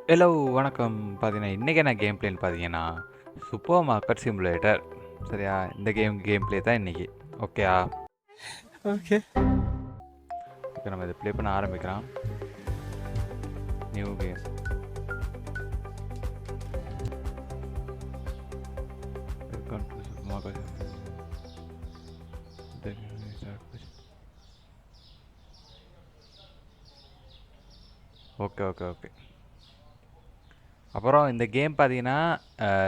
Hello வணக்கம். பார்த்தீங்கன்னா, இன்றைக்கி என்ன கேம் பிளேன்னு பார்த்தீங்கன்னா, சூப்பர் மார்க்கெட் சிமுலேட்டர். சரியா? இந்த கேம் பிளே தான் இன்றைக்கி. ஓகேயா? ஓகே. ஓகே, நம்ம இதை ப்ளே பண்ண ஆரம்பிக்கலாம். New game. Welcome to super market. Okay okay okay. அப்புறம் இந்த கேம் பார்த்தீங்கன்னா,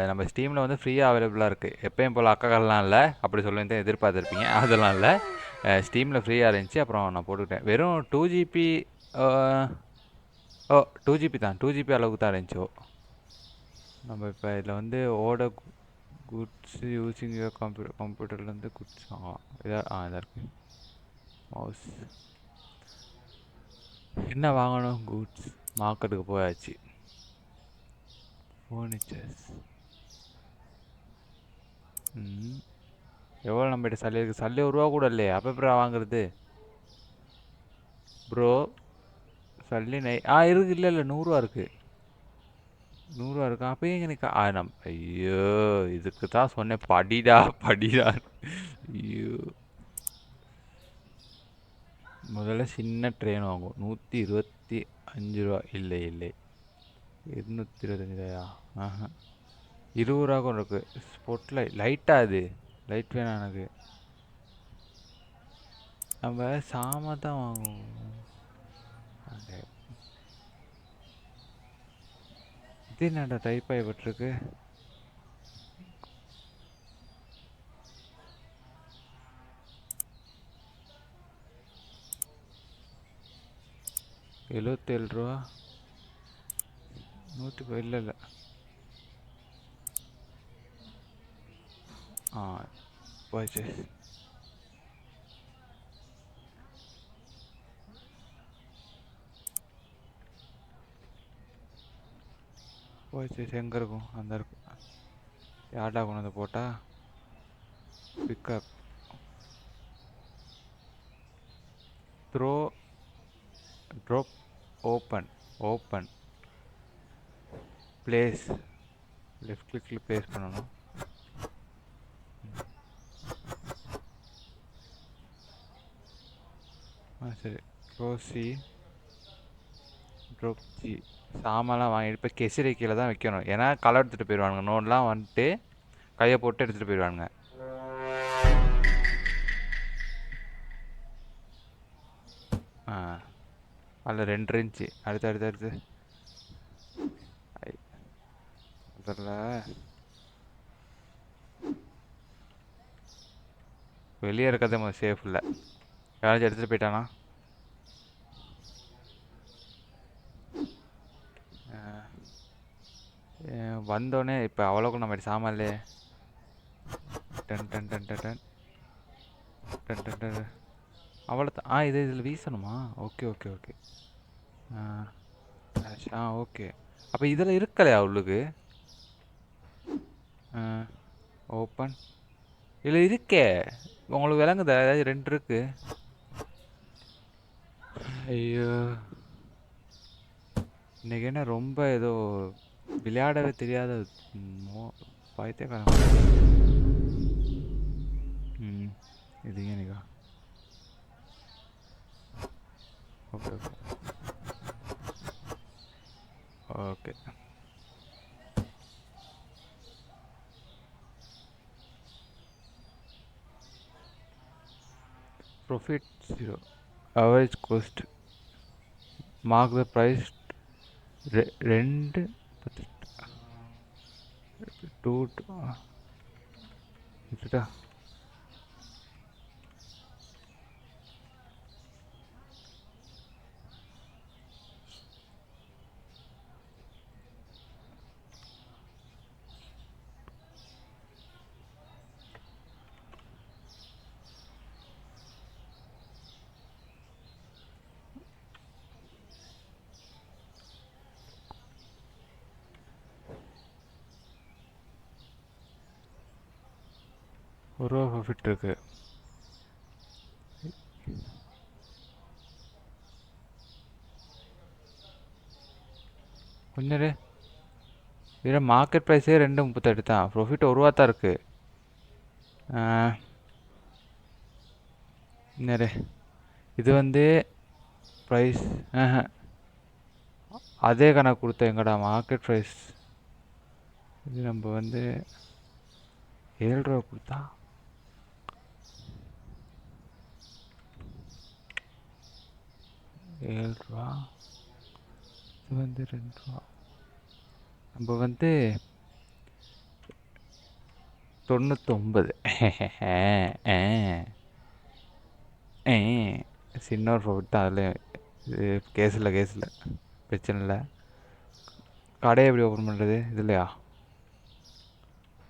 நம்ம ஸ்டீமில் வந்து ஃப்ரீயாக அவைலபிளாக இருக்குது. எப்பயும் போல் அக்காக்கள்லாம் இல்லை அப்படி சொல்லி தான் எதிர்பார்த்துருப்பீங்க. அதெல்லாம் இல்லை. ஸ்டீமில் ஃப்ரீயாக இருந்துச்சு. அப்புறம் நான் போட்டுக்கிட்டேன். வெறும் 2 GB. ஓ 2 GB தான். 2 GB அளவுக்கு தான் இருந்துச்சு. நம்ம இப்போ இதில் வந்து குட்ஸ் யூஸிங் கம்ப்யூட்டர்லேருந்து குட்ஸ் இதாக இருக்குது. மவுஸ் என்ன வாங்கணும்? குட்ஸ் மார்க்கெட்டுக்கு போயாச்சு. ஃபர்னிச்சர்ஸ். எவ்வளோ நம்மகிட்ட சல்லி இருக்குது? சல்லி ஒரு ரூபா கூட இல்லையே. அப்போ எப்போ வாங்குறது ப்ரோ? சல்லி இருக்குது. இல்லை இல்லை 100 ரூபா இருக்குது. 100 ரூபா இருக்கா? அப்போ எங்க எனக்கு ஐயோ, இதுக்கு தான் சொன்னேன் படிடா படிடா. ஐயோ, முதல்ல சின்ன ட்ரெயின் வாங்குவோம். 125 ரூபா. இல்லை இல்லை 225 ரூபாயா? ஆஹா, 20 ரூபா கூட இருக்கு. ஸ்பொட் லைட்டாக அது லைட் வேணாம் எனக்கு. நம்ம சாமான் தான் வாங்குவோம். இது என்னடா டைப் ஆகிப்பட்டிருக்கு? ₹77. 110. இல்லை இல்லை. போச்சு. போச்சு. எங்கே இருக்கும்? அந்த இருக்கும். யார்டா கொண்டு வந்து போட்டா? Pick up throw drop open place. Left கிளிக்கில் ப்ளேஸ் பண்ணணும். சரி. க்ளோசி ட்ராப் ஜி. சாமான்லாம் வாங்கிட்டு இப்போ கெசரி கீழே தான் வைக்கணும். ஏன்னா களை எடுத்துகிட்டு போயிடுவானுங்க. நோட்லாம் வந்துட்டு கையை போட்டு எடுத்துகிட்டு போயிடுவானுங்க. அதில் 2 இருந்துச்சு. அடுத்து அதில் வெளியே இருக்கிறது நம்ம சேஃப் இல்லை. யாராச்சும் எடுத்துகிட்டு போயிட்டானா? வந்தோடனே இப்போ அவ்வளோக்கும் நம்ம சாமான் இல்லையே. டன் டன் டன் டன் டன் டன் டன் டன். அவ்வளோதான். இதில் வீசணுமா? Okay okay okay. ஓகே. அப்போ இதில் இருக்கலையா உள்ளுக்கு? ஓப்பன். இதில் இருக்கே. உங்களுக்கு விளங்குதா? ஏதாச்சும் 2 இருக்கு. ஐயோ, இன்றைக்கி என்ன ரொம்ப ஏதோ விளையாடவே தெரியாத பைத்தியக்காரன். இது ஏனிக்கா? Okay okay okay. Profit 0. Average cost. Mark the price. 2 2 இதுடா. ஒரு ரூபா ப்ராஃபிட் இருக்கு. கொஞ்சம் இரு. இதில் மார்க்கெட் ப்ரைஸே 2.38 தான். ப்ராஃபிட் 1 ரூபா தான் இருக்குது. இன்னரு இது வந்து ப்ரைஸ் அதே கணக்கு கொடுத்த எங்கடா மார்க்கெட் ப்ரைஸ். இது நம்ம வந்து 7 ரூபா கொடுத்தா 7 ரூபா. இது வந்து 2 ரூபா. நம்ம வந்து 99. சின்ன ஒரு ப்ராஃபிட் தான். அதில் இது கேஸில் பிரச்சனை இல்லை. கடையை எப்படி ஓப்பன் பண்ணுறது இதுலையா?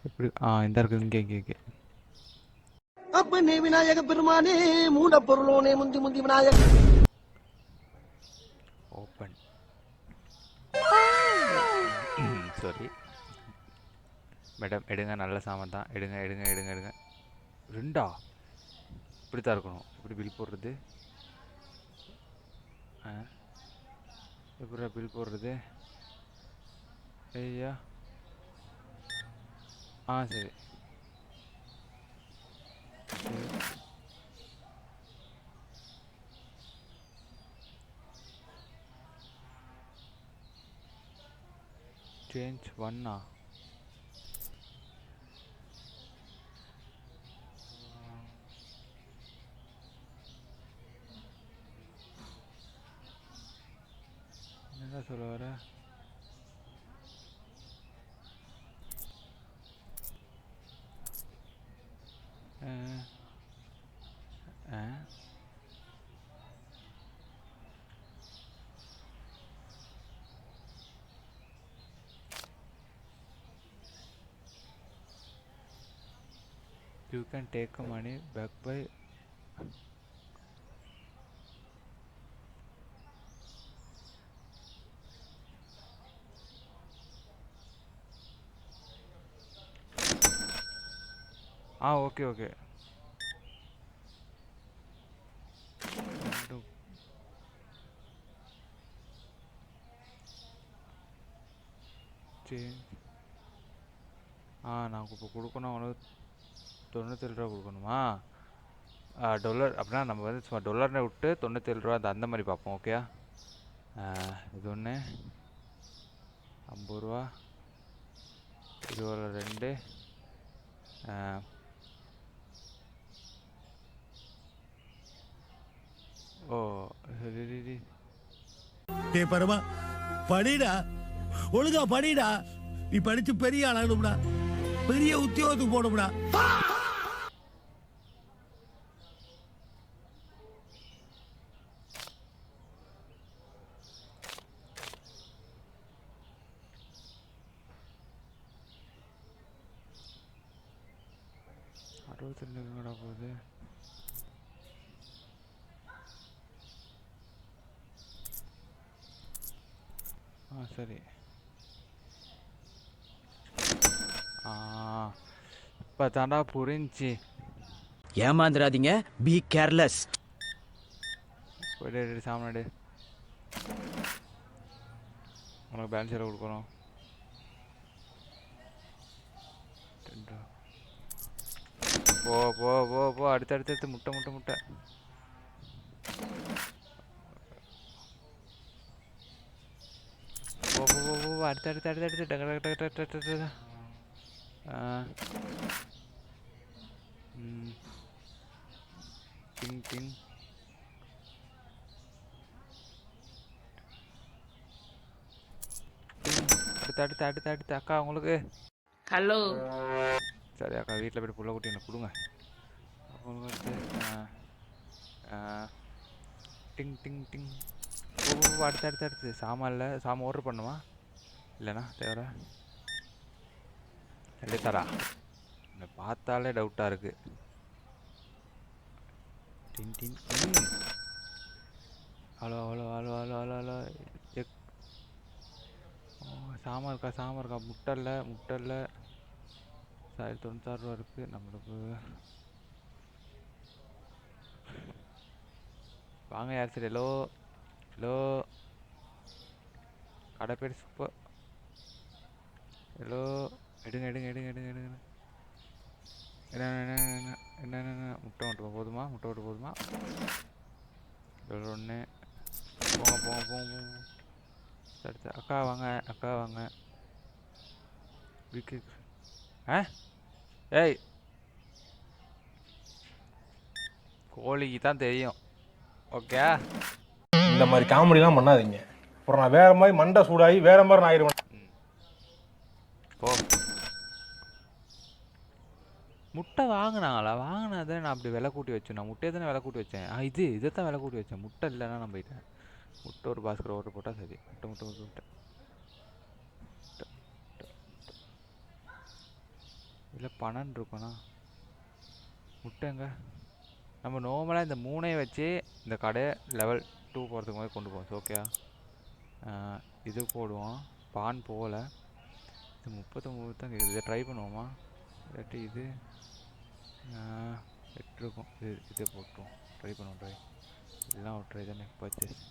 எப்படி இந்த இருக்குது இங்கே அப்பனே விநாயக பெருமானே மூட பொருளோனே முந்தி முந்தி விநாயக ஓப்பன். சாரி மேடம், எடுங்க. நல்ல சாமான் தான். எடுங்க. 2 இப்படி தான் இருக்கணும். எப்படி பில் போடுறது? எப்படா பில் போடுறது? ஐயா சரி. சேஞ்ச் 1 என்ன சொல்ல வர? You can take money back by okay. நான் இப்போ கொடுக்கணும். உனக்கு 97 ரூபா கொடுக்கணுமா? $. அப்படின்னா நம்ம வந்து சும்மா $னே விட்டு 97 ரூபா அந்த மாதிரி பார்ப்போம். ஓகேயா? இது ஒன்று 50 ரூபா. இது ஒரு 2. சரி. டேய் பரமா படிடா, ஒழுங்கா படிடா. நீ படிச்சு பெரிய ஆளாகணும்டா, பெரிய உத்தியோகத்துக்கு போகணும்டா. போகுது. சரி. இப்போ தாண்டா புரிஞ்சு. ஏமாந்துடாதீங்க. Be careless. போய்ட்டு சாமானு உனக்கு பேலன்ஸ் எவ்வளோ கொடுக்கணும்? போ அடுத்து முட்டை. போ அடுத்து டிங் அடுத்து அக்கா உங்களுக்கு. ஹலோ. சரி அக்கா, வீட்டில் போய்ட்டு புள்ள குட்டி எனக்கு கொடுங்க. டிங் அடுத்து சாமான்ல சாமான் ஆர்டர் பண்ணுமா இல்லைண்ணா தேவை தரா? என்னை பார்த்தாலே டவுட்டாக இருக்குது. டிங் ஹலோ செக். சாமான் இருக்கா? முட்டை இல்லை. 96 ரூபா இருக்குது நம்மளுக்கு. வாங்க யார் சரி. ஹலோ கடை பேர் சூப்பர். ஹலோ, எடுங்க எடுங்க எடுங்க எடுங்க எடுங்க. என்ன என்ன என்ன என்ன என்ன முட்டை மட்டும் போதுமா? முட்டை மட்டும் போதுமா? ஒன்று. போங்க போங்க போங்க போங்க. சரி சரி, அக்கா வாங்க அக்கா வாங்க. விக்கு. ஆ ஏய், கோழிக்கு தான் தெரியும். ஓகே. இந்த மாதிரி காமெடிலாம் பண்ணாதீங்க. அப்புறம் நான் வேற மாதிரி மண்டை சூடாகி வேற மாதிரி நான் ஆயிடுவேன். போ. முட்டை வாங்கினாங்களா? வாங்கினதை நான் அப்படி விலை கூட்டி வச்சேன். நான் முட்டையை தானே விலை கூட்டி வச்சேன். இதைத்தான் விலை கூட்டி வச்சேன். முட்டை இல்லைன்னா நான் போயிட்டேன். முட்டை ஒரு பாஸ்கர் ஓட்டு போட்டால் சரி. முட்டை முட்டை முட்டை முட்டை இல்லை 12 இருக்குண்ணா. முட்டைங்க நம்ம நார்மலாக இந்த 3ஐயும் வச்சு இந்த கடை லெவல் 2 போகிறதுக்கு மாதிரி கொண்டு போவோம். ஓகே. இது போடுவோம். பான் போகலை. இது 39 தான் கேட்குது. இதை ட்ரை பண்ணுவோமா? இல்லாட்டி இது 8 இருக்கும். இதை போட்டுருவோம். ட்ரை பண்ணுவோம். ட்ரை இதெல்லாம் ஒரு ட்ரை தானே. பர்ச்சேஸ்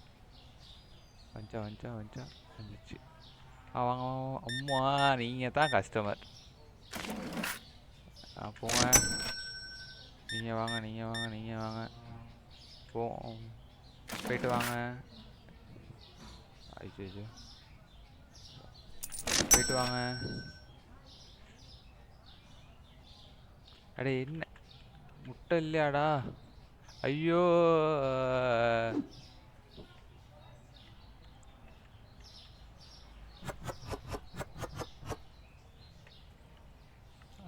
வஞ்சா வஞ்சா வஞ்சா வந்துச்சு. வாங்க வாங்க. அம்மா நீங்கள் தான் கஸ்டமர். போங்க. நீங்கள் வாங்க நீங்கள் வாங்க நீங்கள் வாங்க. போயிட்டு வாங்க. ஐயோ, போயிட்டு வாங்க. அடே என்ன முட்டை இல்லையாடா? ஐயோ,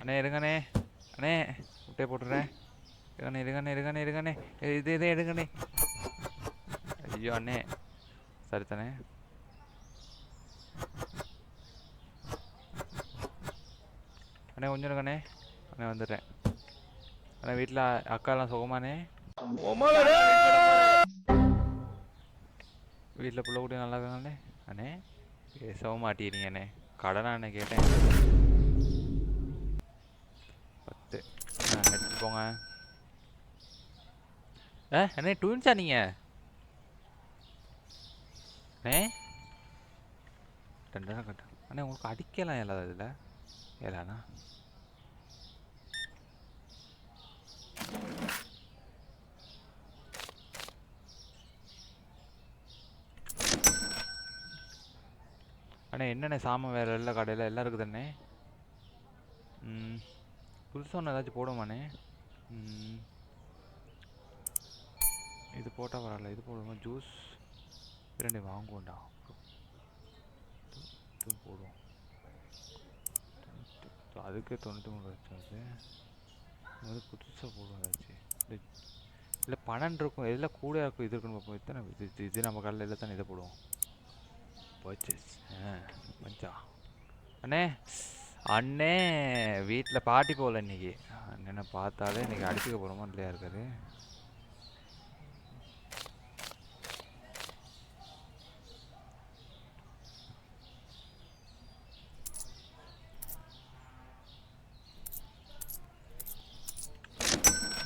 அண்ணே இருங்கண்ணே. அண்ணே முட்டையை போட்டுறேன். இருங்கண்ணே இருங்கண்ணே இருங்கண்ணே இருங்கண்ணே. இதே எடுங்கண்ணே. ஐயோ அண்ணே, சரி தானே. அண்ணே கொஞ்சம் இருங்கண்ணே. அண்ணே வந்துடுறேன். அண்ணே வீட்டில் அக்காலாம் சுகமானே? வீட்டில் பிள்ளை கூட நல்லா இருக்காங்கண்ணே. அண்ணே பேசவும் மாட்டேறீங்க அண்ணே. கடனா அண்ணே கேட்டேன். 10 எடுத்துட்டு போங்க. அண்ணே ட்வின்ஸா நீங்கள்? அண்ணே 2000 கட்ட. அண்ணே உங்களுக்கு அடிக்கலாம் இல்லாத இதில் ஏலாண்ணா? அண்ணே என்னண்ணே சாமான் வேறு இல்லை கடையில் எல்லாம் இருக்குது அண்ணே. புதுசாக ஒன்று ஏதாச்சும் போடுவாண்ணே. இது போட்டால் பரவாயில்ல. இது போடுவோம். ஜூஸ் 2 வாங்குவோண்டா. இது போடுவோம். அதுக்கே 93 வச்சாச்சு. அது புதுசாக போடுவோம் ஏதாச்சும். இல்லை 12 இருக்கும். எதில் கூட இருக்கும். இது இருக்குன்னு பார்ப்போம். இத்தனை இது நம்ம கடையில் இல்லை தானே. இதை போடுவோம். பர்ச்சேஸ் மஞ்சா. அண்ணே அண்ணே வீட்டில் பாட்டி போகல இன்னைக்கு. அண்ணனை பார்த்தாலே இன்னைக்கு அடிச்சுக்க போகிறோமா இல்லையா இருக்காரு.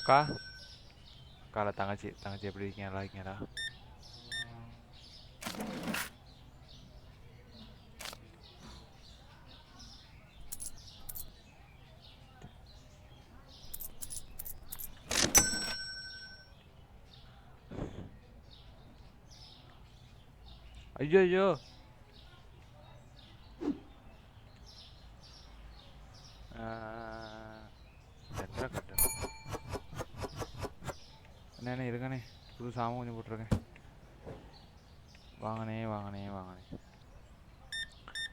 அக்கா அக்கால தங்கச்சி எப்படி இருக்கீங்க? நல்லா இருக்கீங்களா? ஐயோ ஐயோ, எத்தனை கட்டு அண்ணே இருங்கண்ணே. புது சாமான் கொஞ்சம் போட்டிருக்கேன். வாங்கண்ணே வாங்கண்ணே வாங்கண்ணே.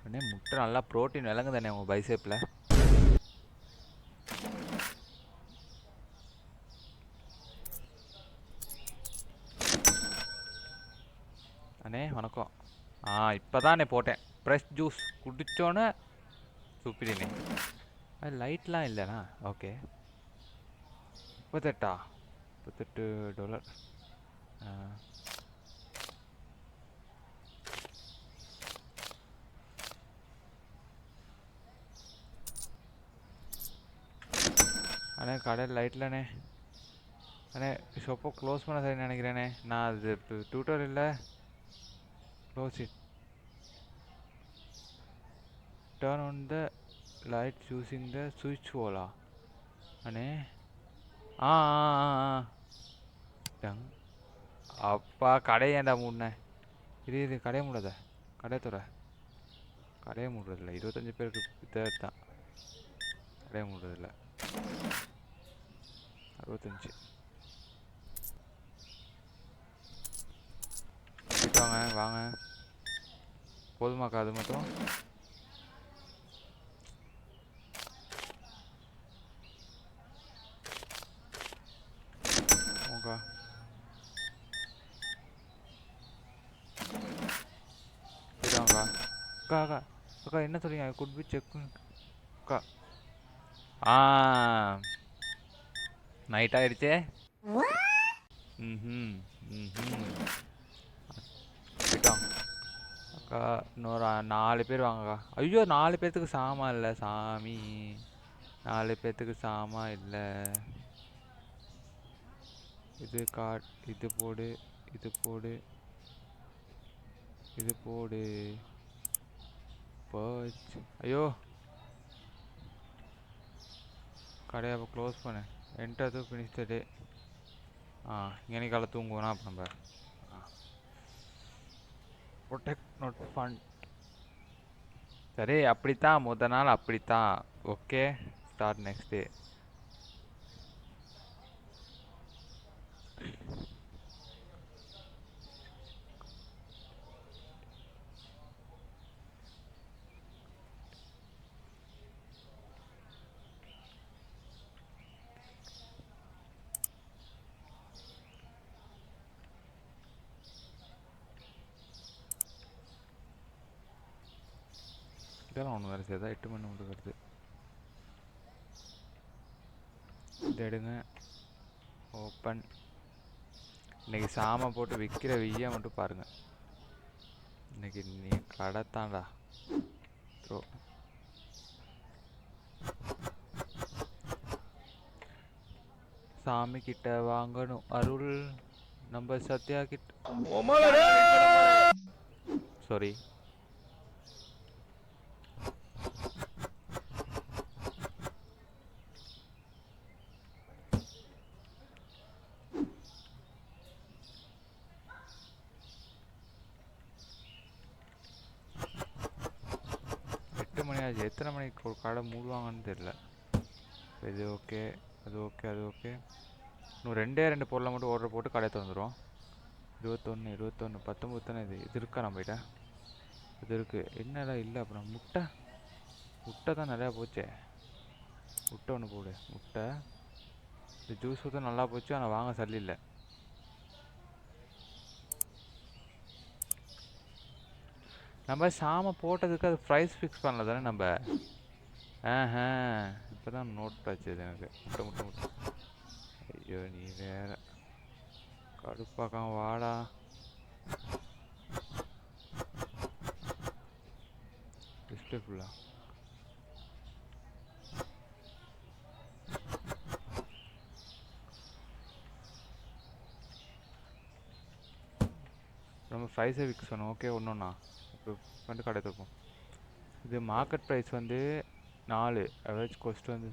அண்ணே முட்டை நல்லா ப்ரோட்டீன் விளங்குதாண்ணே உங்கள் பைசேப்பில். அண்ணே வணக்கம். இப்போ தானே போட்டேன். ஃப்ரெஷ் ஜூஸ் குடித்தோன்னே சூப்பிடினே. அது லைட்லாம் இல்லைண்ணா. ஓகே. 38 $38. அண்ணே கடையில் லைட்லண்ணே. அண்ணே ஷாப்பை க்ளோஸ் பண்ண சரி நினைக்கிறேண்ணே. நான் அது டியூட்டோரியலில் close it. turn on the lights using the switch ஓலா அண்ணே ஆ ஆ ஆ ஆ டங் அப்பா கடையை ஏன்டா மூடின இது கடையை மூடாத கடையை துற கடையை மூடுறதில்ல 25 பேருக்கு இதை தான் கடையை மூடுறதில்ல 65 வாங்க வாங்க போதுமாக்கா அது மட்டும் ஓகா இதாங்கக்கா அக்கா அக்கா அக்கா என்ன சொல்றீங்க குட் பி செக் அக்கா ஆ நைட் ஆயிடுச்சே ம் ம் போயிட்டோம் அக்கா இன்னொரு 4 பேர் வாங்கக்கா ஐயோ 4 பேர்த்துக்கு சாமா இல்லை சாமி 4 பேர்த்துக்கு சாமா இல்லை இது காட் இது போடு இது போடு இது போடு போச்சு ஐயோ கடையை அப்போ க்ளோஸ் பண்ணு என்கிட்ட அது ஃபினிஷ் டே இன்னைக்கு காலை தூங்குவோனா அப்போ நம்ம ப்ரொடெக்ட் நாட் ஃபண்ட் சரி அப்படித்தான் முத நாள் அப்படித்தான் ஓகே ஸ்டார்ட் நெக்ஸ்ட் டே இதெல்லாம் ஒன்று வேறு செய்தா 8 மணி மட்டும் வருது இதை எடுங்க ஓப்பன் இன்னைக்கு சாமை போட்டு விற்கிற வெய்யா மட்டும் பாருங்க இன்னைக்கு நீ கடைத்தாண்டா த்ரோ சாமி கிட்ட வாங்கணும் அருள் நம்ம சத்யா கிட்ட சாரி எத்தனை மணிக்கு ஒரு கடை மூடுவாங்கன்னு தெரியல இது ஓகே அது ஓகே அது ஓகே இன்னும் 2 பொருளை மட்டும் ஆர்டர் போட்டு கடை திறந்துடும் 21 19 தானே இது இருக்கா நம்மகிட்ட இது இருக்குது என்னடா இல்லை அப்புறம் முட்டை தான் நிறையா போச்சே முட்டை ஒன்று போடு முட்டை இந்த ஜூஸ் தான் நல்லா போச்சு ஆனால் வாங்க சல்லி இல்லை நம்ம சாமை போட்டதுக்கு அது ப்ரைஸ் ஃபிக்ஸ் பண்ணல தானே நம்ம இப்போ தான் நோட் ஆச்சு எனக்கு முட்டை ஐயோ நீ வேற கடுப்பாக்கம் வாடா டிஸ்பிளே ஃபுல்லா நம்ம ப்ரைஸை ஃபிக்ஸ் பண்ணோம் ஓகே ஒன்றுண்ணா இப்போ வந்து கடை தப்போம் இது மார்க்கெட் ப்ரைஸ் வந்து 4 அவரேஜ் காஸ்ட் வந்து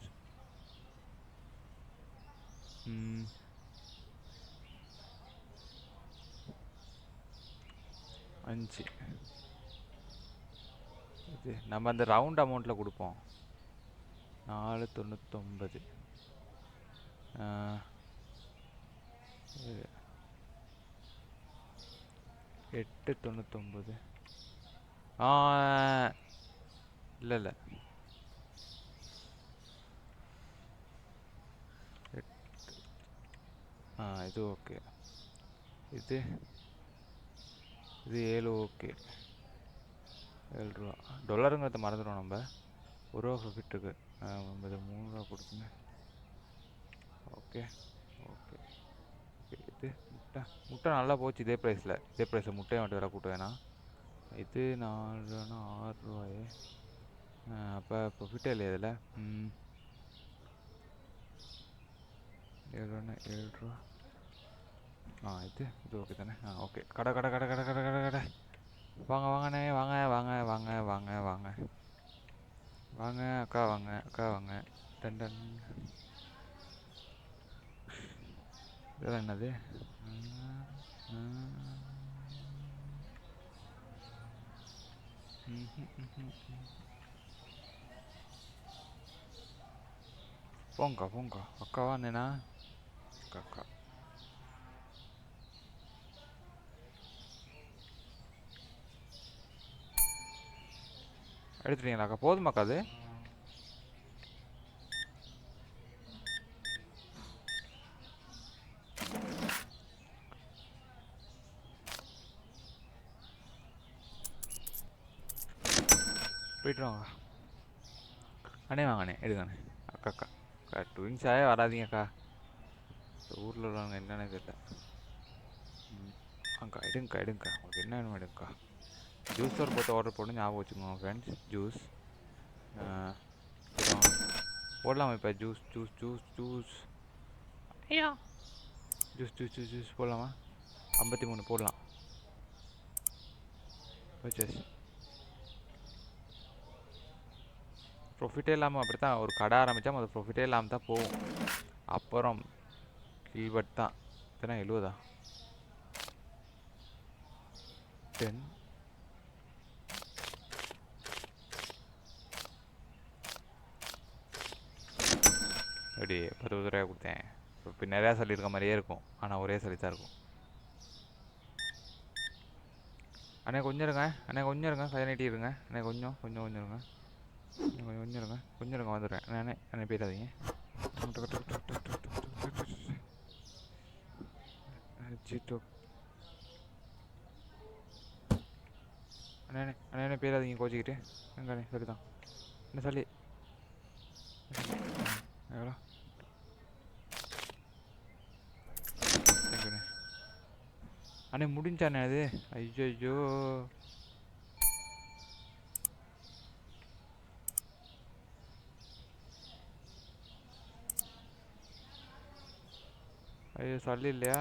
5 இது நம்ம அந்த ரவுண்ட் அமௌண்ட்டில் கொடுப்போம் 4.99 8.99 இல்லை இது ஓகே இது 7 ஓகே 7 ரூபா $ங்கிறத மறந்துடும் நம்ம ₹1 ப்ராஃபிட் இருக்கு நம்ம இதை $3 கொடுத்துங்க ஓகே ஓகே இது முட்டை நல்லா போச்சு இதே ப்ரைஸில் முட்டையை மட்டும் வேறு கூட்ட வேணாம் இது 4 ரூபானா 6 ரூபாயே அப்போ ப்ராஃபிட்டே இல்லையா இதில் 7 ரூபானா 7 ரூபா இது ஓகே தானே ஓகே கடை வாங்க வாங்கண்ணே வாங்க வாங்க அக்கா வாங்க அக்கா வாங்க. Done done. இதெல்லாம் என்னது? போங்கக்கா போங்கக்கா. அக்காவா அண்ணனா? அக்கா அக்கா. எடுத்துட்டீங்களாக்கா? போதுமாக்கா அது? போயிட்டு வாங்க அண்ணே. வாங்கண்ணே எடுங்கண்ணே. அக்கா அக்கா அக்கா ட்வின்ஸாவே வராதீங்கக்கா. இந்த ஊரில் உள்ளவங்க என்னன்னு தெரியல. அக்கா எடுங்கக்கா எடுங்கக்கா. உங்களுக்கு என்ன வேணும் எடுங்கக்கா. ஜூஸ் ஒரு போட்டு ஆர்டர் போட்டு ஞாபகம் வச்சுக்கோங்க ஃப்ரெண்ட்ஸ். ஜூஸ் போடலாமா இப்போ? ஜூஸ் ஜூஸ் ஜூஸ் ஜூஸ் ஐயா ஜூஸ் ஜூஸ் ஜூஸ் ஜூஸ் போடலாமா? 53 போடலாம். பர்ச்சேஸ். ப்ராஃபிட்டே இல்லாமல் அப்படி தான் ஒரு கடை ஆரம்பித்தா முதல் ப்ராஃபிட்டே இல்லாமல் தான் போகும். அப்புறம் கீழ்பட் தான். இத்தனை 70 10 அப்படி 10 ரூபாய் கொடுத்தேன். இப்போ நிறையா சொல்லியிருக்க மாதிரியே இருக்கும், ஆனால் ஒரே சொல்லி தான் இருக்கும். அண்ணே கொஞ்சம் இருங்க, அண்ணே கொஞ்சம் இருங்க, கை நீட்டி இருங்க அண்ணே. கொஞ்சம் கொஞ்சம் கொஞ்சம் இருங்க, கொஞ்சம் கொஞ்சம் இருங்க, கொஞ்சம் இருங்க வந்துடுறேன் அண்ணே. அண்ணே போயிடாதீங்க. அண்ணே அண்ணே அண்ணே போயிடாதீங்க கோச்சிக்கிட்டு. எங்கண்ணே சொல்லி தான் என்ன சொல்லி எவ்வளோ? தேங்க்யூண்ணே. அண்ணே முடிஞ்சாண்ணே அது? ஐயோ ஐயோ. ஐயோ சொல்லி இல்லையா?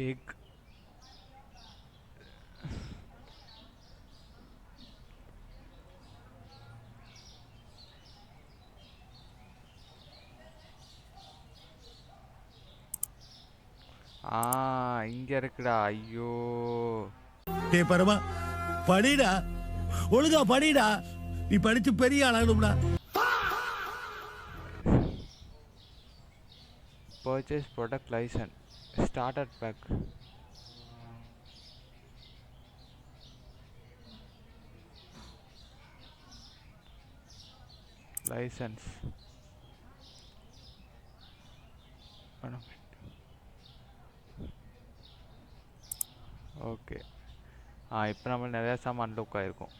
எக் இங்க இருக்குடா. ஐயோ டே பரமா படிடா, ஒழுங்கா படிடா. நீ படிச்சு பெரிய ஆளாகணும்டா. Purchase product license starter pack. License okay. இப்போ நம்ம நிறையா சாமான் அன்லாக் ஆகிருக்கும்.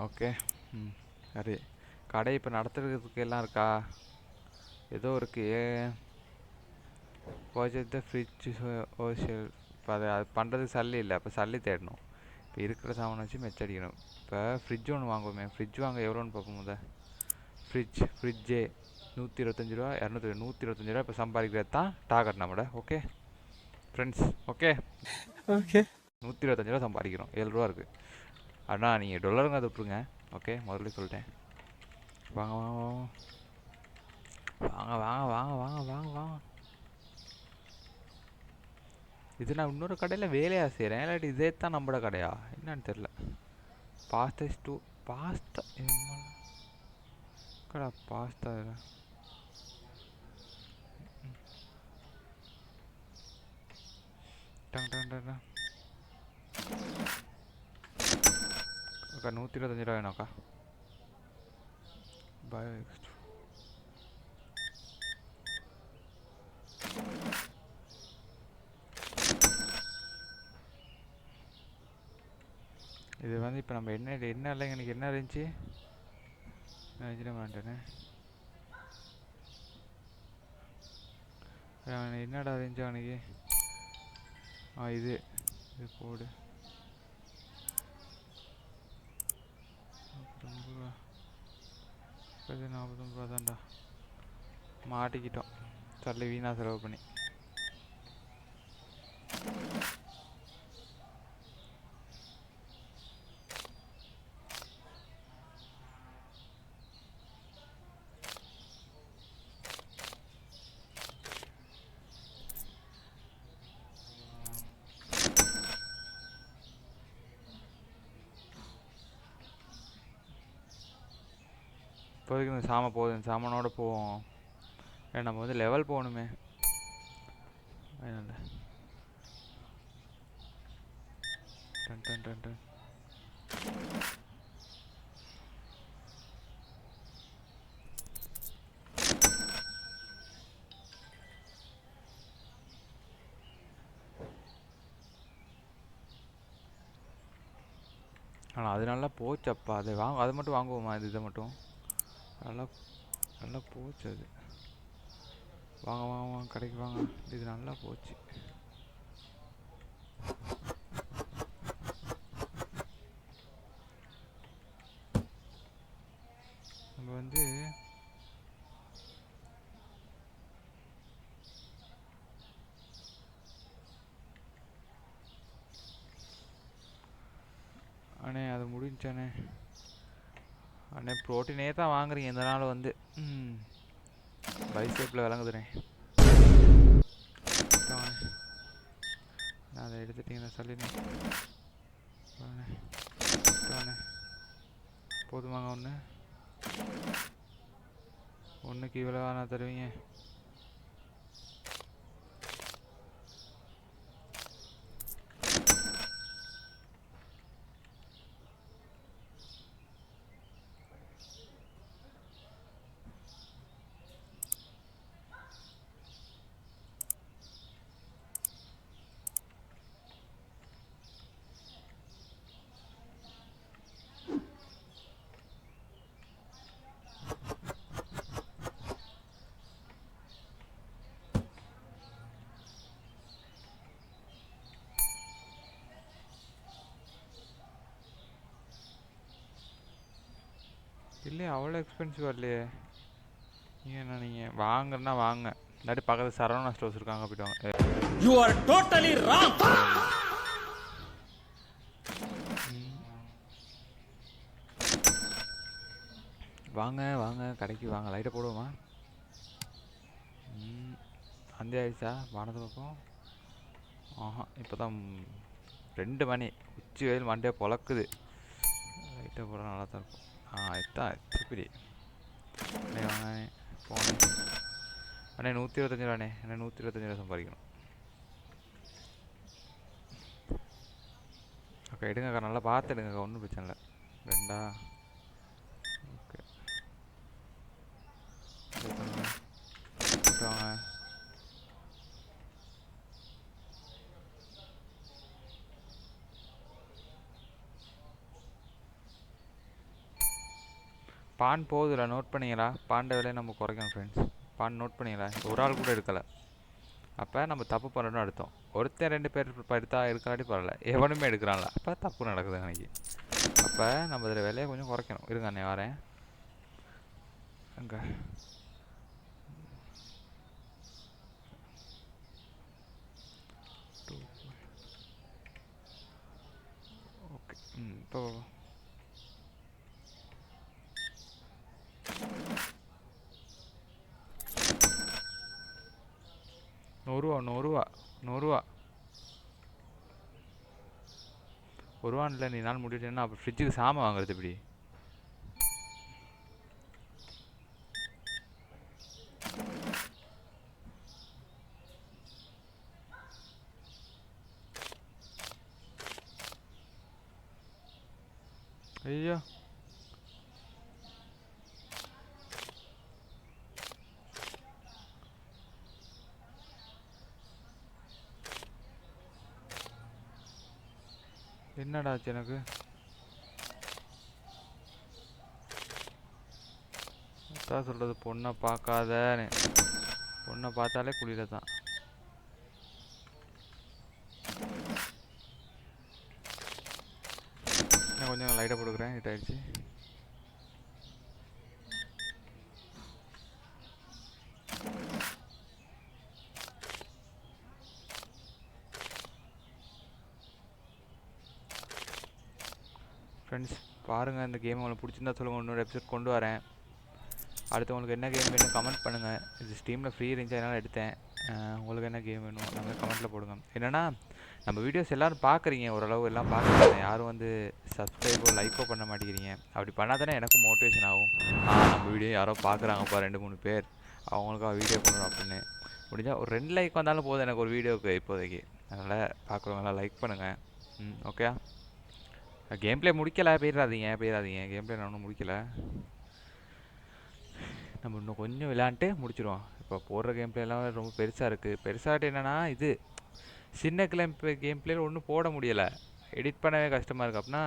ஓகே. சரி, கடை இப்போ நடத்துறதுக்கு எல்லாம் இருக்கா? ஏதோ இருக்கு. Project fridge wholesale. இப்போ அது பண்ணுறதுக்கு சல்லி இல்லை, அப்போ சல்லி தேடணும். இப்போ இருக்கிற சாமானை வச்சு மெச்சடிக்கணும். இப்போ ஃப்ரிட்ஜ் ஒன்று வாங்குவோமே, ஃப்ரிட்ஜ் வாங்க எவ்வளோன்னு பார்ப்போம் முத. ஃப்ரிட்ஜே 125 ரூபா, 125 ரூபா இப்போ சம்பாதிக்கிறது தான் டார்கெட் நம்மளோட. ஓகே ஃப்ரெண்ட்ஸ், ஓகே ஓகே 125 ரூபா சம்பாதிக்கிறோம். 7 ரூபா இருக்குது. ஆனால் நீங்கள் டொலருங்க அதை விட்ருங்க. ஓகே முதல்ல சொல்லிட்டேன். வாங்க வாங்க வாங்க வாங்க வாங்க வாங்க வாங்க. இது நான் இன்னொரு கடையில் வேலையாக செய்கிறேன், இல்லாட்டி இதே தான் நம்மளோட கடையா என்னன்னு தெரில. பாஸ்தா கடை pasta tongue tongue tongue tongue. அக்கா 125 ரூபா வேணும் அக்கா. Bio extra. இது வந்து இப்போ நம்ம என்ன இல்லைங்க எனக்கு என்ன இருந்துச்சு நினைச்சிட மாட்டேனே. என்னடா இருந்துச்சு அவனுக்கு? இது போடு 49 ரூபா. 49 ரூபா தான்டா. மாட்டிக்கிட்டோம் தள்ளி வீணாக செலவு பண்ணி. இப்போதைக்கு இந்த சாமானோட போவோம். ஏன்னா நம்ம வந்து லெவல் போகணுமே. அதனால டன் டன் டன் டன். ஆனால் அது நல்லா போச்சப்பா. அது மட்டும் வாங்குவோமா? இதை மட்டும் நல்லா நல்லா போச்சு அது. வாங்க வாங்க வாங்க கடைக்கு வாங்க. இது நல்லா போச்சு. நம்ம வந்து அண்ணே அது முடிஞ்சானே. அண்ணே ப்ரோட்டீனே தான் வாங்குறீங்க இந்த நாள் வந்து. பைசேப்பில் விளங்குதுண்ணே. நான் அதை எடுத்துட்டீங்கன்னா சொல்லினே. போதுமாங்க ஒன்றுக்கு இவ்வளோ நான் தருவீங்க? இல்லையே அவ்வளோ எக்ஸ்பென்சிவ் வரலையே. நீங்கள் வாங்குறன்னா வாங்க. இல்லாட்டி பக்கத்து சரவணா ஸ்டோர்ஸ் இருக்காங்க போய்ட்டு வாங்க. You are totally wrong. வாங்க வாங்க கடைக்கு வாங்க. லைட்டை போடுவோமா? அந்தே ஆயிடுச்சா வானது பக்கம்? இப்போ தான் 2 மணி. உச்சி வெயில் மண்டே பொழக்குது. லைட்டை போட நல்லா தான் இருக்கும். இதுதான் இப்படி அண்ணே வாங்க போனேன். அண்ணே 125 ரூபாண்ணே. அண்ணே 125 ரூபா சம்பாதிக்கணும். அக்கா எடுங்கக்கா, நல்லா பார்த்து எடுங்கக்கா, ஒன்றும் பிரச்சனை இல்லை. 2 ஓகே வாங்க. பான் போகுதுல, நோட் பண்ணிங்களா? பாண்ட விலையை நம்ம குறைக்கணும் ஃப்ரெண்ட்ஸ். பான் நோட் பண்ணிங்களா? ஒரு ஆள் கூட எடுக்கலை. அப்போ நம்ம தப்பு பண்ணணும்னு அர்த்தம். ஒருத்தர் 2 பேர் எடுத்தா எடுக்காட்டி பரவாயில்ல, எவனுமே எடுக்கிறான்ல, அப்போ தப்பு நடக்குது அன்றைக்கி. அப்போ நம்ம இதில் விலையை கொஞ்சம் குறைக்கணும். இருங்க அண்ணே வரேன். அங்கே ஓகே. இப்போ 100 ரூபா 1 ரூபான்னு இல்லை. நீ நாள் முடிவிட்டேன்னா அப்போ ஃப்ரிட்ஜுக்கு சாமான் வாங்குறது எப்படி? ஐயோ என்னடா ஆச்சு எனக்கு? அதான் சொல்றது, பொண்ணை பார்க்காதன்னு. பொண்ணை பார்த்தாலே குளிர தான். நான் கொஞ்சம் லைட்டாக போட்டுக்கிறேன், ஹிட் ஆயிடுச்சு. ஃப்ரெண்ட்ஸ் பாருங்கள், இந்த கேம் உங்களுக்கு பிடிச்சிருந்தா சொல்லுங்கள், இன்னொரு எபிசோட் கொண்டு வரேன். அடுத்து உங்களுக்கு என்ன கேம் வேணும் கமெண்ட் பண்ணுங்கள். இது ஸ்டீமில் ஃப்ரீ இருந்துச்சு அதனால் எடுத்தேன். உங்களுக்கு என்ன கேம் வேணும் நாங்கள் கமெண்ட்டில் போடுங்க. என்னென்னா நம்ம வீடியோஸ் எல்லோரும் பார்க்குறீங்க, ஓரளவு எல்லாம் பார்க்குறீங்க, யாரும் வந்து சப்ஸ்கிரைபோ லைக்கோ பண்ண மாட்டேங்கிறீங்க. அப்படி பண்ணால் தானே எனக்கும் மோட்டிவேஷன் ஆகும். நம்ம வீடியோ யாரோ பார்க்குறாங்கப்பா 2-3 பேர், அவங்களுக்காக வீடியோ பண்ணணும் அப்படின்னு. முடிஞ்சால் ஒரு 2 லைக் வந்தாலும் போதும் எனக்கு ஒரு வீடியோவுக்கு இப்போதைக்கு. அதனால் பார்க்குறவங்களாம் லைக் பண்ணுங்கள். ஓகே. கேம் பிளே முடிக்கலை, போயிடாதீங்க. கேம் பிளே நான் ஒன்றும் முடிக்கலை. நம்ம இன்னும் கொஞ்சம் விளையாண்டுட்டு முடிச்சிடுவோம். இப்போ போடுற கேம் பிளே எல்லாம் ரொம்ப பெருசாக இருக்குது. பெருசாகிட்டு என்னென்னா இது சின்ன கேம் பிளேயில் ஒன்றும் போட முடியலை, எடிட் பண்ணவே கஷ்டமாக இருக்குது. அப்படின்னா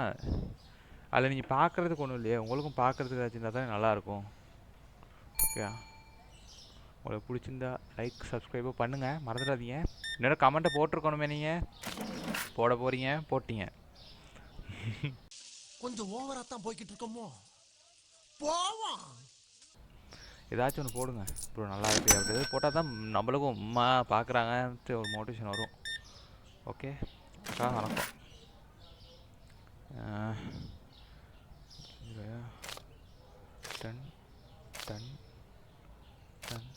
அதில் நீங்கள் பார்க்குறதுக்கு ஒன்றும் இல்லையே, உங்களுக்கும் பார்க்குறதுக்கு ஏதாச்சும் இருந்தால் தான் நல்லாயிருக்கும். ஓகே, உங்களுக்கு பிடிச்சிருந்தா லைக் சப்ஸ்கிரைபோ பண்ணுங்கள், மறந்துடாதீங்க. இன்னொரு கமெண்ட்டை போட்டிருக்கணுமே, நீங்கள் போட போகிறீங்க, போட்டீங்க. கொஞ்சம் ஓவரா தான் போய்கிட்டு இருக்கோமோ, போவோம். ஏதாச்சும் ஒன்று போடுங்க ப்ரோ, நல்லா இருக்குது. அப்படி எதாவது போட்டால் தான் நம்மளுக்கும் அம்மா பார்க்குறாங்கன்ட்டு ஒரு மோட்டிவேஷன் வரும். ஓகே அக்கா, வணக்கம். டன் டன் டன்.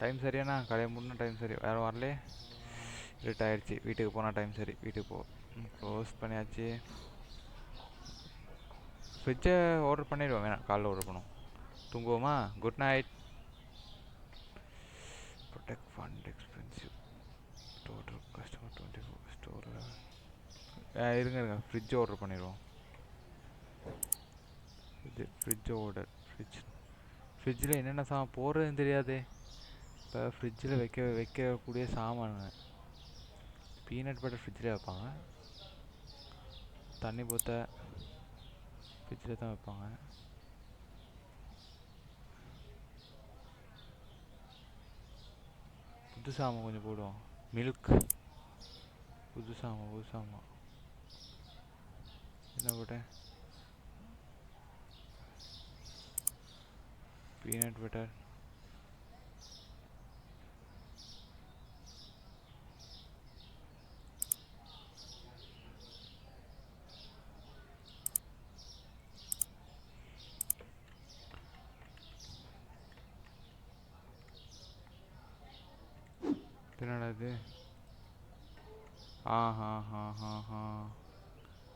டைம் சரியாண்ணா, கடையை மூடின டைம் சரி, வேறு வரலே, இருட் ஆயிடுச்சு. வீட்டுக்கு போனால் டைம் சரி, வீட்டுக்கு க்ளோஸ் பண்ணியாச்சு. ஃப்ரிட்ஜை ஆர்டர் பண்ணிடுவோம், வேணாம் காலைல ஆர்டர் பண்ணுவோம். தூங்குவோமா? Good night. Product fund expensive total customer 24 store. இருங்க ஃப்ரிட்ஜ் ஆர்டர் பண்ணிடுவோம். இது ஃப்ரிட்ஜ் ஆர்டர். ஃப்ரிட்ஜில் என்னென்ன சாமான் போடுறதுன்னு தெரியாதே. இப்போ ஃப்ரிட்ஜில் வைக்கக்கூடிய சாமானுங்க, பீனட் பட்டர் ஃப்ரிட்ஜில் வைப்பாங்க, தண்ணி போத்த ஃப்ரிட்ஜில் தான் வைப்பாங்க. புது சாமான் கொஞ்சம் போடுவோம். மில்க், புது சாமான் என்ன போட்டேன்? பீனட் பட்டர், என்னடா இது?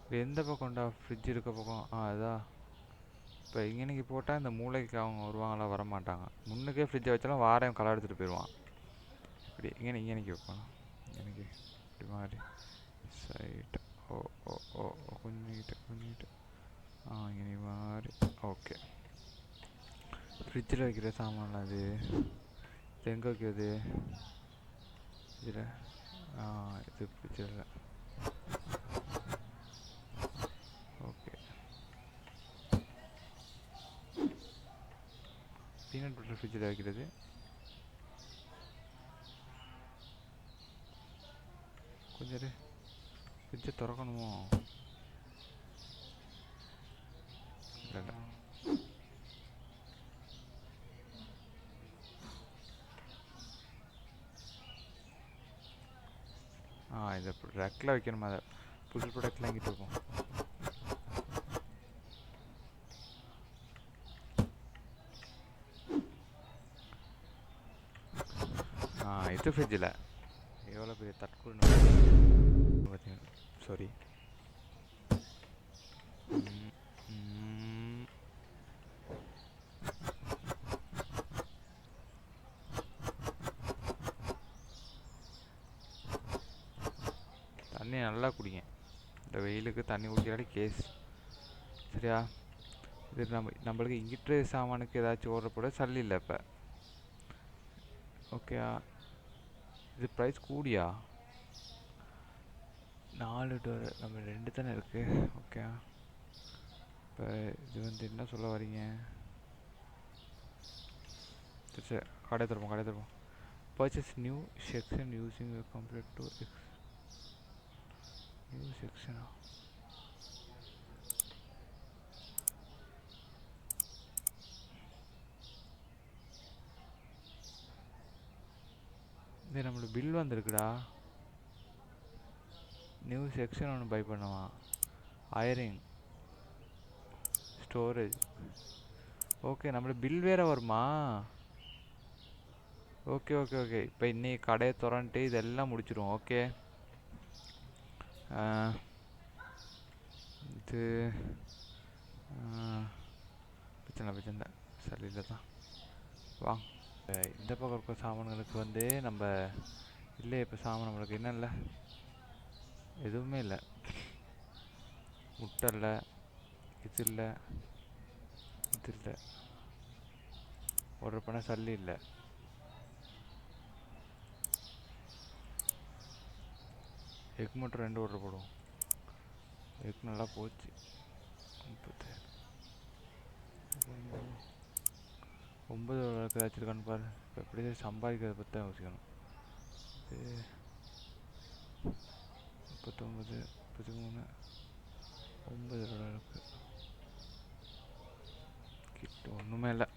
இது எந்த பக்கம்டா ஃப்ரிட்ஜ் இருக்க பக்கம்? அதா இப்போ இங்கனைக்கு போட்டால் இந்த மூளைக்கு அவங்க வருவாங்களா? வரமாட்டாங்க. முன்னுக்கே ஃப்ரிட்ஜை வச்சாலும் வாரம் களை எடுத்துகிட்டு போயிடுவான். இப்படி இங்கனைக்கு வைப்பான். எனக்கு இப்படி மாதிரி சைட்டு. ஓ ஓ ஓ கொஞ்சிக்கிட்டு இங்கே மாதிரி. ஓகே, ஃப்ரிட்ஜில் வைக்கிற சாமான்லாம் அது எங்கே வைக்கிறது? இதில் இது ஃப்ரிட்ஜில். ஓகே, பீனட் பட்டர் ஃப்ரிட்ஜில் வைக்கிறது. கொஞ்சம் ஃப்ரிட்ஜை திறக்கணுமோ? இல்லை இதை ரெக்கில் வைக்கணுமா? அதை புது ப்ராடக்ட்லாம் எங்கிட்ட இருக்கும். இது ஃப்ரிட்ஜில் எவ்வளோ பெரிய தற்கொலை பார்த்தீங்க. சாரி. தண்ணி நல்லா குடிங்க. இந்த வெயிலுக்கு தண்ணி குடிக்கிறாடி கேஸ். சரியா? இது நம்மளுக்கு இங்கிட்டு சாமானுக்கு ஏதாச்சும் ஓடுற போட சல்லி இல்லை இப்போ. ஓகேயா? இது ப்ரைஸ் கூடியா? $4 நம்ம 2 தானே இருக்குது. ஓகே. இப்போ இது என்ன சொல்ல வரீங்க? சரி கடை தருவோம். Purchase new section using complete to new செக்ஷனா? இது நம்மளோட பில் வந்திருக்குடா. நியூ செக்ஷன் ஒன்று பை பண்ணுவான். Ironing storage. ஓகே நம்மளோட பில் வேறு வருமா? ஓகே. இப்போ இன்னைக்கு கடையை திறந்துட்டு இதெல்லாம் முடிச்சிடுவோம். ஓகே. இது பிரச்சனை சரியில்லை தான். வாங்க. இந்த பக்கம் இருக்க சாமான்களுக்கு நம்ம இல்லை. இப்போ சாமான் நம்மளுக்கு என்ன இல்லை, எதுவுமே இல்லை. முட்டை இல்லை, இது இல்லை, ஆர்டர் பண்ண சல்லி இல்லை. எக் மட்டும் 2 ஆர்டர் போடுவோம். எக் நல்லா போச்சு. 9 ஏதாச்சும் இருக்கான்னு பாரு. இப்போ எப்படி சம்பாதிக்கிறத பற்றி தான் யோசிக்கணும். 39, 13, 9 இருக்கு. கிட்ட ஒன்றுமே இல்லை.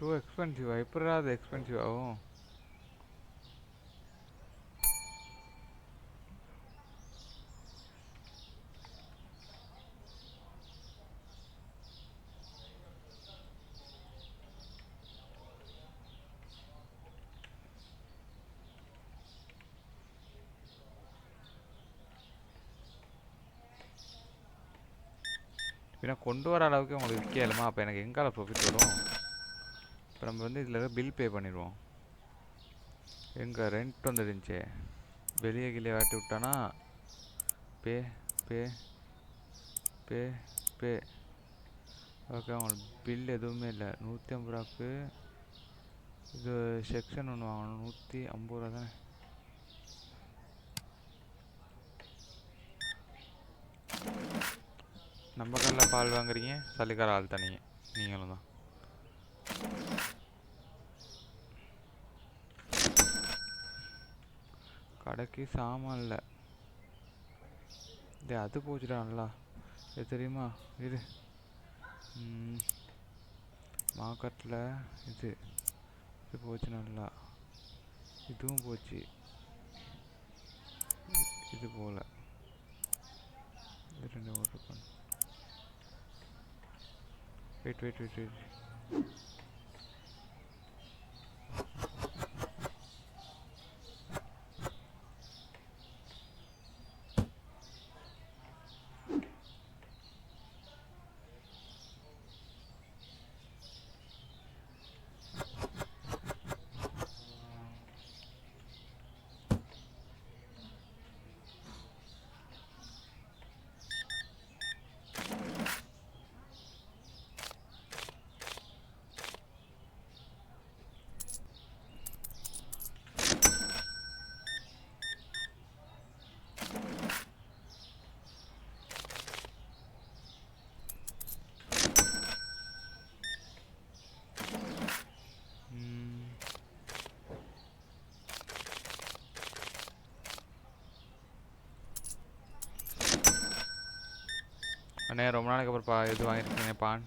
டூ எக்ஸ்பென்சிவா? எப்படா அது எக்ஸ்பென்சிவ் ஆகும்? நான் கொண்டு வர அளவுக்கு உங்களுக்கு விற்கலுமா? அப்போ எனக்கு எங்கால ப்ராஃபிட் வரும்? இப்போ நம்ம இதில் பில் பே பண்ணிடுவோம். எங்கே ரெண்ட் வந்துருந்துச்சே, வெளியே கிளியே வாட்டி விட்டானா பே பே பே பே. ஓகே. அவங்களுக்கு பில் எதுவுமே இல்லை. 150 ரூபாய்க்கு இது செக்ஷன் ஒன்று வாங்கணும். 150 ரூபா தானே. நம்ம கடையில் பால் வாங்குறீங்க, சல்லிக்கார ஆள் தனிங்க நீங்களும் தான். கடைக்கு சாமான் இல்லை. அது போச்சுடா நல்லா. இது தெரியுமா? இது மார்க்கெட்டில் இது போச்சு நல்லா. இதுவும் போச்சு. இது போல் இது 2 ஆர்டர் பண்ணு. வெயிட். அண்ணே ரொம்ப நாளைக்கு அப்புறம் இது வாங்கியிருக்கீங்க பான்.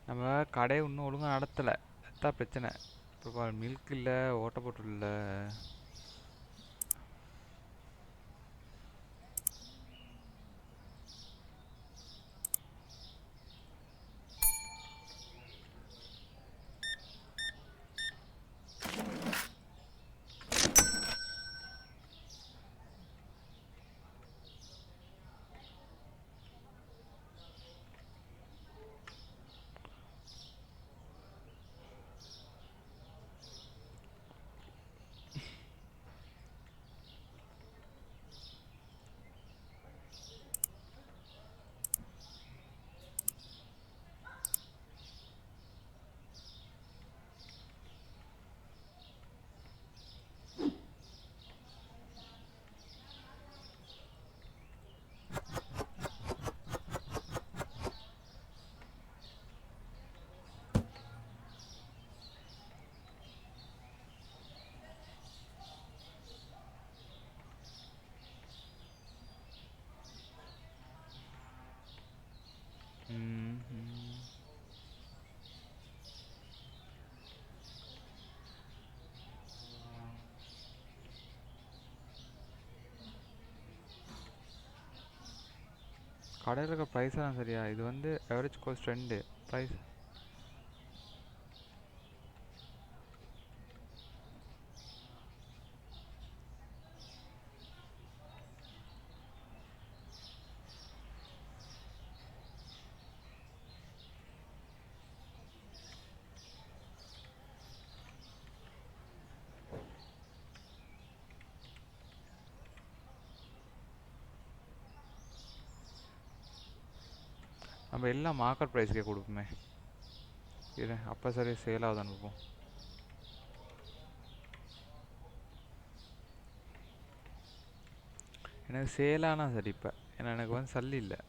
நம்ம கடையை இன்னும் ஒழுங்காக நடத்தலை, அதுதான் பிரச்சனை. இப்போ மில்க் இல்லை, ஓட்ட போட்டு இல்லை. கடையில் இருக்க ப்ரைஸ் தான் சரியா? இது வந்து ஆவரேஜ் காஸ்ட் 2 ப்ரைஸ். நம்ம எல்லாம் மார்க்கெட் ப்ரைஸ்க்கே கொடுப்போமே. இது அப்போ சரி சேல் ஆகுது அனுப்புவோம். எனக்கு சேலானா சரி இப்போ, ஏன்னா எனக்கு வந்து சல்லி இல்லை.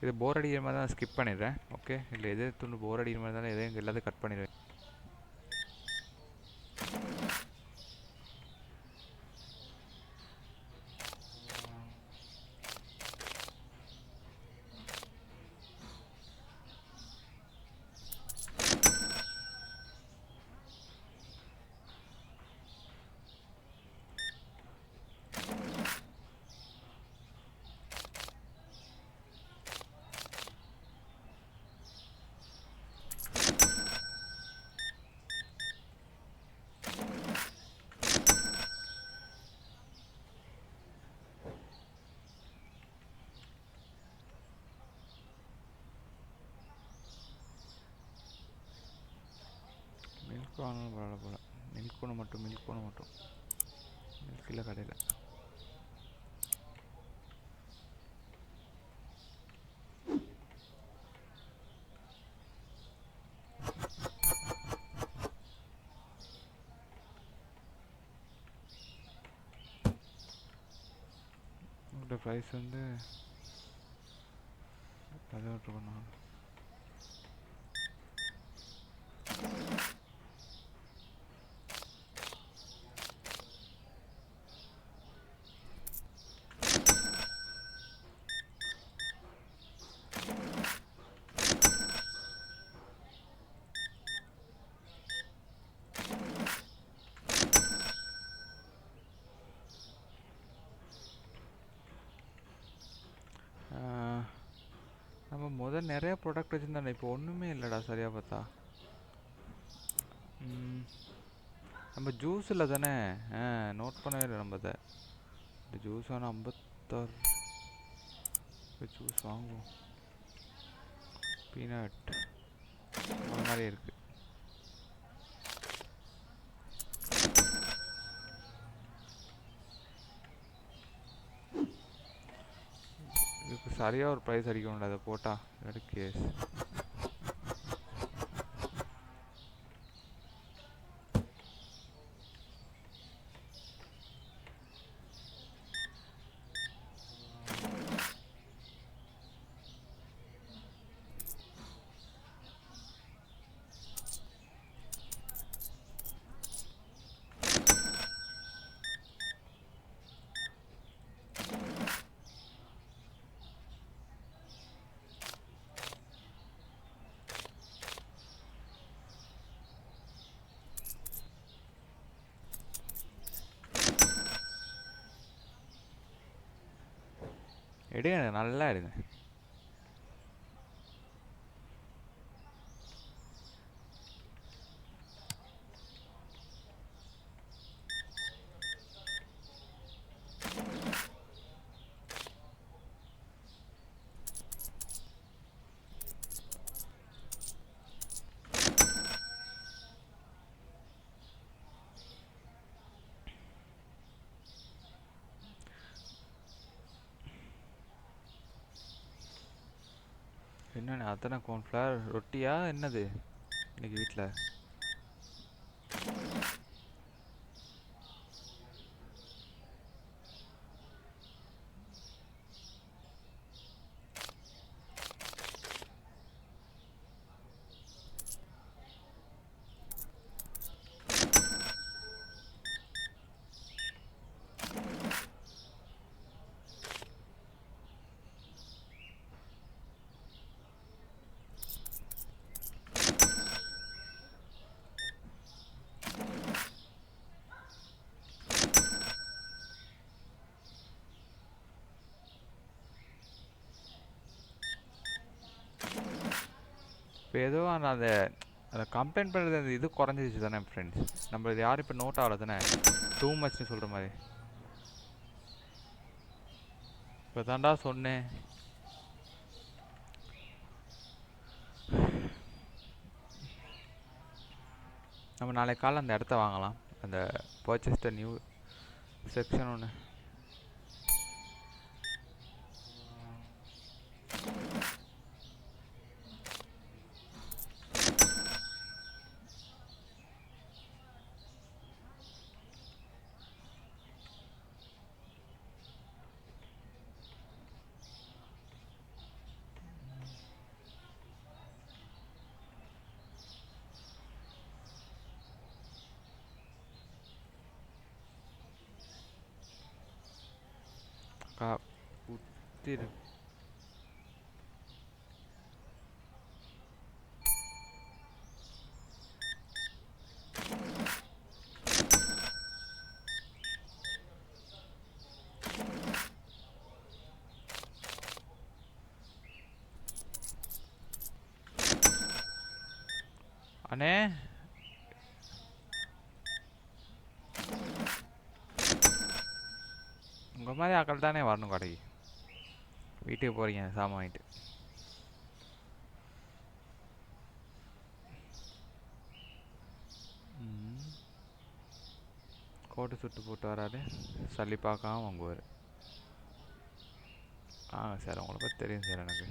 இது போர் அடிக்கிற மாதிரி தான் ஸ்கிப் பண்ணிடுறேன். ஓகே, இல்லை எதே துண்டு போர் அடிக்கிற மாதிரி தானே எதையும் எல்லாத்தையும் கட் பண்ணிடுவேன். மில்க் வாங்கணும் பரவாயில்ல போல். மில்க் ஒன்று மட்டும் மில்க் இல்லை கடையில். உங்களோட ப்ரைஸ் வந்து 18 ரூபா. நம்ம முதல் நிறைய ப்ராடக்ட் வச்சுருந்தோம், இப்போ ஒன்றுமே இல்லைடா சரியாக பார்த்தா. நம்ம ஜூஸில் தானே நோட் பண்ணவே இல்லை நம்ம அதை. இந்த ஜூஸ் ஆனால் 56 ஜூஸ் வாங்குவோம். பீனட் அந்த மாதிரி இருக்குது. இதுக்கு சரியாக ஒரு ப்ரைஸ் அடிக்கணும்ல, அதை போட்டால் இல்லாட்டி கேஸ். எடுங்க நல்லா எடுங்க. என்னண்ணே அத்தனை கார்ன்ஃப்ளவர் ரொட்டியா என்னது இன்னைக்கு வீட்டில்? இப்போ ஏதோ அந்த அதை கம்ப்ளைண்ட் பண்ணுறது அந்த இது குறைஞ்சிச்சு தானே ஃப்ரெண்ட்ஸ். நம்ம இது யாரும் இப்போ நோட் ஆகலை தானே டூ மச்னு சொல்கிற மாதிரி. இப்போ தாண்டா சொன்னேன். நம்ம நாளைக்கு காலைல அந்த இடத்த வாங்கலாம். அந்த பர்ச்சேஸ் த நியூ செக்ஷன் ஒன்று. குத்திரு. அண்ணே உங்கள் மாதிரி ஆக்கள் தானே வரணும் கடைக்கு. வீட்டுக்கு போகிறீங்க சாமான் வாங்கிட்டு. கோட்டு சுட்டு போட்டு வராரு. சளி பார்க்காம வாங்குவார். சார் உங்களை பற்றி தெரியும் சார் எனக்கு.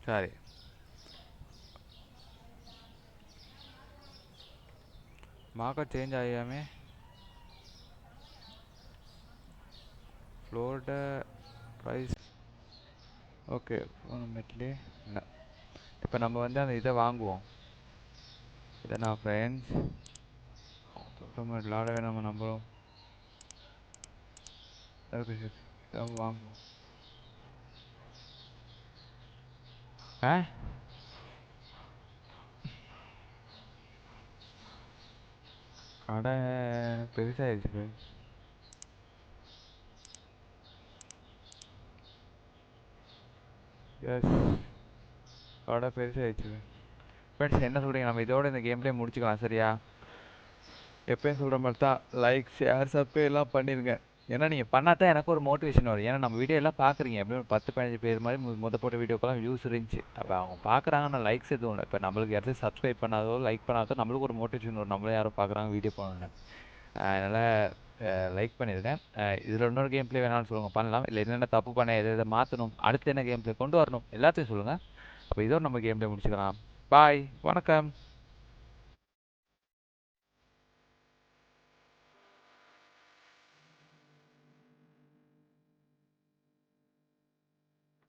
சரி மார்க்கெட் சேஞ்ச் ஆகியாமே. ஃப்ளோர்ட ப்ரைஸ் ஓகே மெட்லே இல்லை. இப்போ நம்ம வந்து அந்த இதை வாங்குவோம். இதை நான் ஃப்ரெண்ட்ஸ் விளாட நம்ம நம்புகிறோம். வாங்குவோம். கடை பெருசாகிடுச்சு. எஸ் கடை பெருசாகிடுச்சு ஃப்ரெண்ட்ஸ். என்ன சொல்கிறீங்க? நம்ம இதோட இந்த கேம் பிளே முடிச்சுக்கலாம் சரியா? எப்பயும் சொல்கிற மாதிரி தான் லைக் ஷேர் சப்ஸ்கிரைப் எல்லாம் பண்ணிடுங்க. ஏன்னா நீங்கள் பண்ணால் தான் எனக்கு ஒரு மோட்டிவேஷன் வரும். ஏன்னா நம்ம வீடியோ எல்லாம் பார்க்குறீங்க எப்படியும் ஒரு 10-15 பேர் மாதிரி போட்ட வீடியோக்கெல்லாம் வியூஸ் இருந்துச்சு. அப்போ அவங்க பார்க்குறாங்கன்னா லைக்ஸ் எதுவும் இல்லை. இப்போ நம்மளுக்கு யாராவது சப்ஸ்கிரைப் பண்ணாதோ லைக் பண்ணாதோ நம்மளுக்கு ஒரு மோட்டிவேஷன் வரும். நம்மளே யாரும் பார்க்குறாங்க வீடியோ பண்ணணுன்னு. அதனால் லைக் பண்ணிடுறேன். இதில் இன்னொரு கேம் பிளே வேணாலும் சொல்லுங்கள் பண்ணலாம். இல்லை என்னென்ன தப்பு பண்ண எதை மாற்றணும் அடுத்து என்ன கேம் பிளே கொண்டு வரணும் எல்லாத்தையும் சொல்லுங்கள். அப்போ இதோட நம்ம கேம் பிளே முடிச்சுக்கலாம். பாய் வணக்கம்.